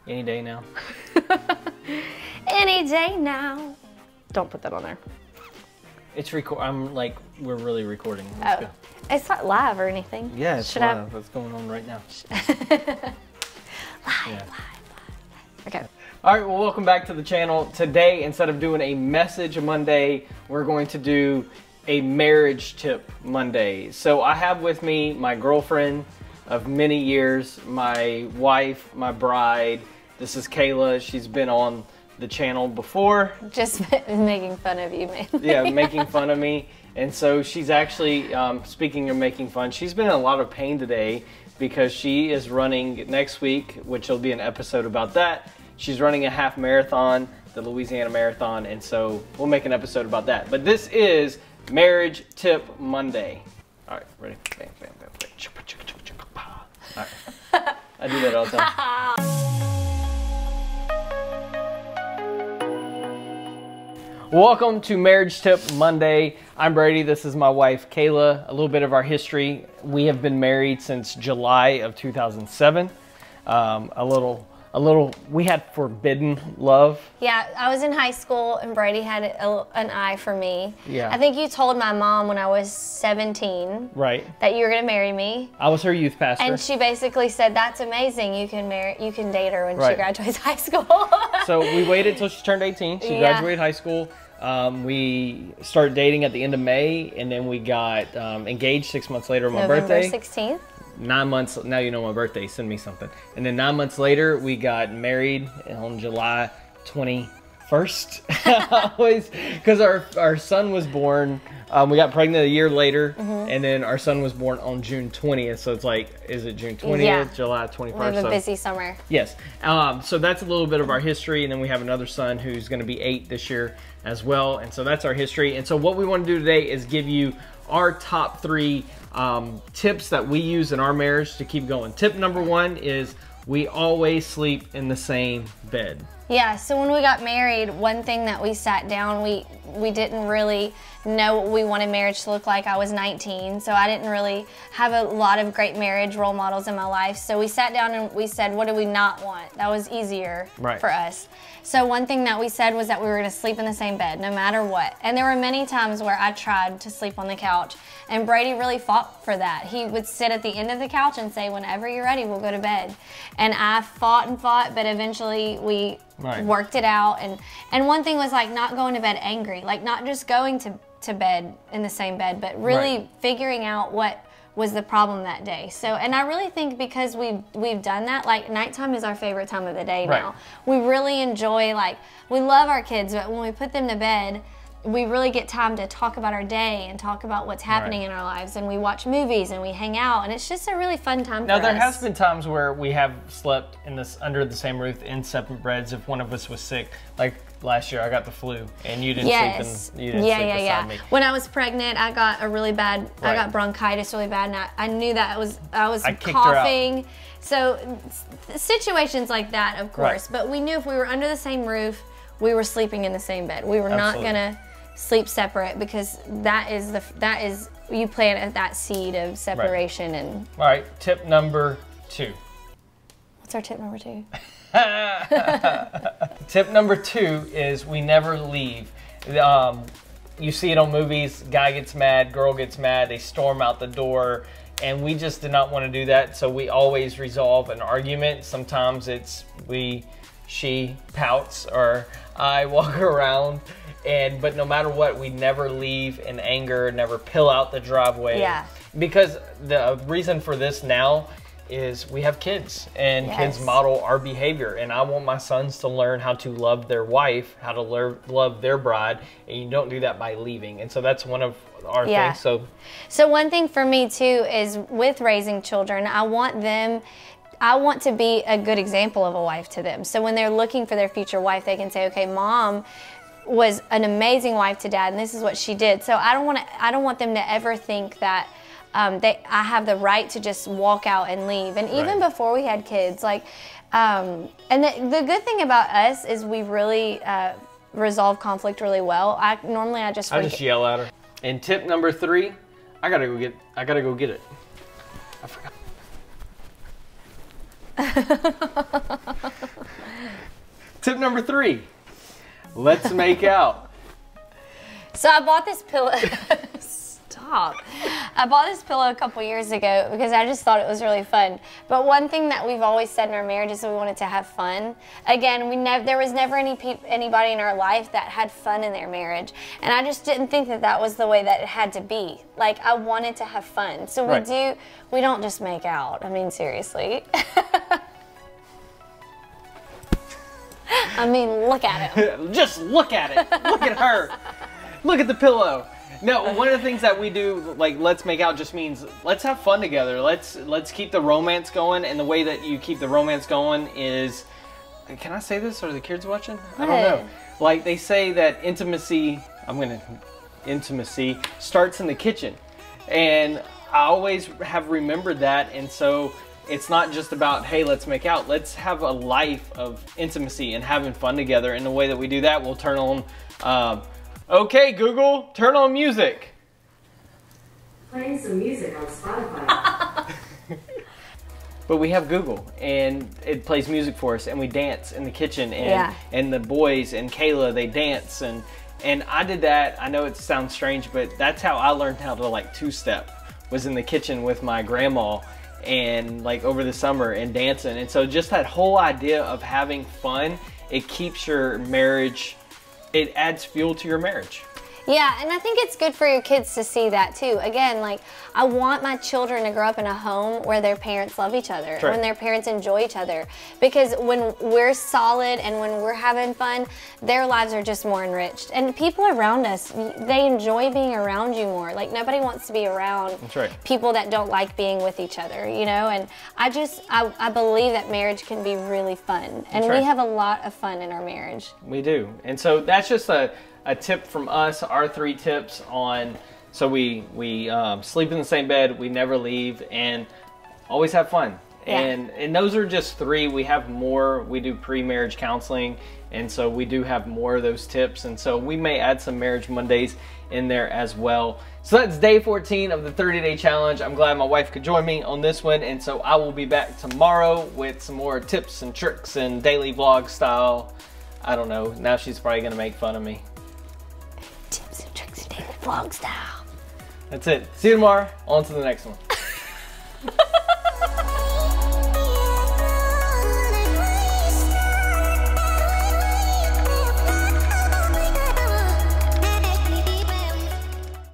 Any day now. Any day now. Don't put that on there. It's we're really recording. Let's go. It's not live or anything. Yeah, it's live. What's going on right now? Live. Okay. All right, well, welcome back to the channel. Today, instead of doing a message Monday, we're going to do a marriage tip Monday. So I have with me my girlfriend of many years, my wife, my bride. This is Kayla. She's been on the channel before. Just making fun of you, man. Yeah, making fun of me. And so she's actually, speaking of making fun, she's been in a lot of pain today because she is running next week, which will be an episode about that. She's running a half marathon, the Louisiana Marathon, and so we'll make an episode about that. But this is Marriage Tip Monday. All right, ready? Bam, bam, bam, bam. All right. I do that all the time. Welcome to Marriage Tip Monday. I'm Brady. This is my wife, Kayla. A little bit of our history. We have been married since July of 2007. We had forbidden love. Yeah, I was in high school and Brady had an eye for me. Yeah. I think you told my mom when I was 17. Right. That you were going to marry me. I was her youth pastor. And she basically said, that's amazing. You can date her when she graduates high school. So we waited until she turned 18. She graduated high school. We started dating at the end of May, and then we got engaged 6 months later on my birthday. November 16th. 9 months, now you know my birthday, send me something. And then 9 months later, we got married on July 21st. Because our son was born, we got pregnant a year later, and then our son was born on June 20th. So it's like, is it June 20th, yeah. July 21st? We have a busy summer. Yes. So that's a little bit of our history. And then we have another son who's going to be 8 this year as well. And so that's our history. And so what we want to do today is give you our top 3 tips that we use in our marriage to keep going. Tip number 1 is we always sleep in the same bed. Yeah, so when we got married, one thing that we sat down, we didn't really know what we wanted marriage to look like. I was 19, so I didn't really have a lot of great marriage role models in my life. So we sat down and we said, what do we not want? That was easier for us. So one thing that we said was that we were gonna sleep in the same bed, no matter what. And there were many times where I tried to sleep on the couch, and Brady really fought for that. He would sit at the end of the couch and say, whenever you're ready, we'll go to bed. And I fought and fought, but eventually we worked it out. And one thing was like not going to bed angry, like not just going to bed in the same bed, but really figuring out what was the problem that day. So, and I really think because we've done that, like nighttime is our favorite time of the day now. We really enjoy, like, we love our kids, but when we put them to bed, we really get time to talk about our day and talk about what's happening in our lives, and we watch movies and we hang out, and it's just a really fun time for us. Now there has been times where we have slept under the same roof in separate beds if one of us was sick. Like last year I got the flu and you didn't sleep beside me. When I was pregnant, I got a really bad I got bronchitis really bad, and I knew that I was coughing. So situations like that, of course, but we knew if we were under the same roof, we were sleeping in the same bed. We were not gonna sleep separate, because that is you plant that seed of separation. And all right, tip number 2. What's our tip number 2? Tip number 2 is we never leave. You see it on movies, guy gets mad, girl gets mad, they storm out the door, and we just did not want to do that, so we always resolve an argument. Sometimes it's she pouts or I walk around, but no matter what, we never leave in anger, never pill out the driveway. Yeah. Because the reason for this now is we have kids, and kids model our behavior, and I want my sons to learn how to love their wife, how to love their bride, and you don't do that by leaving. And so that's one of our things. So one thing for me too is with raising children, I want to be a good example of a wife to them. So when they're looking for their future wife, they can say, okay, mom was an amazing wife to dad, and this is what she did. So I don't want them to ever think that I have the right to just walk out and leave. And even before we had kids, like, and the good thing about us is we really resolve conflict really well. I just yell at her. And tip number 3, I gotta go get it. I forgot. Tip number 3, let's make out. So I bought this pillow. Stop. I bought this pillow a couple years ago because I just thought it was really fun. But one thing that we've always said in our marriage is we wanted to have fun. Again, there was never anybody in our life that had fun in their marriage. And I just didn't think that that was the way that it had to be. Like, I wanted to have fun. So we don't just make out. I mean, seriously. I mean, look at him. Just look at it. Look at her. Look at the pillow. No, one of the things that we do, like, let's make out, just means let's have fun together. Let's keep the romance going, and the way that you keep the romance going is, can I say this? Are the kids watching? I don't know. Like, they say that intimacy starts in the kitchen, and I always have remembered that, and so it's not just about, hey, let's make out. Let's have a life of intimacy and having fun together, and the way that we do that, we'll turn on. Okay, Google, turn on music. Playing some music on Spotify. But we have Google, and it plays music for us, and we dance in the kitchen, and the boys and Kayla, they dance, and I did that. I know it sounds strange, but that's how I learned how to, like, two-step, was in the kitchen with my grandma, and, like, over the summer, and dancing. And so just that whole idea of having fun, it keeps your marriage, it adds fuel to your marriage. Yeah, and I think it's good for your kids to see that too. Again, like, I want my children to grow up in a home where their parents love each other, when their parents enjoy each other. Because when we're solid and when we're having fun, their lives are just more enriched. And people around us, they enjoy being around you more. Like, nobody wants to be around people that don't like being with each other, you know? And I believe that marriage can be really fun. And we have a lot of fun in our marriage. We do. And so that's just a tip from us, our 3 tips on, so we sleep in the same bed, we never leave, and always have fun. Yeah. And those are just 3. We have more. We do pre-marriage counseling, and so we do have more of those tips, and so we may add some Marriage Mondays in there as well. So that's day 14 of the 30-day challenge. I'm glad my wife could join me on this one, and so I will be back tomorrow with some more tips and tricks and daily vlog style. I don't know. Now she's probably going to make fun of me. Tips and tricks and daily vlog style. That's it. See you tomorrow. On to the next one.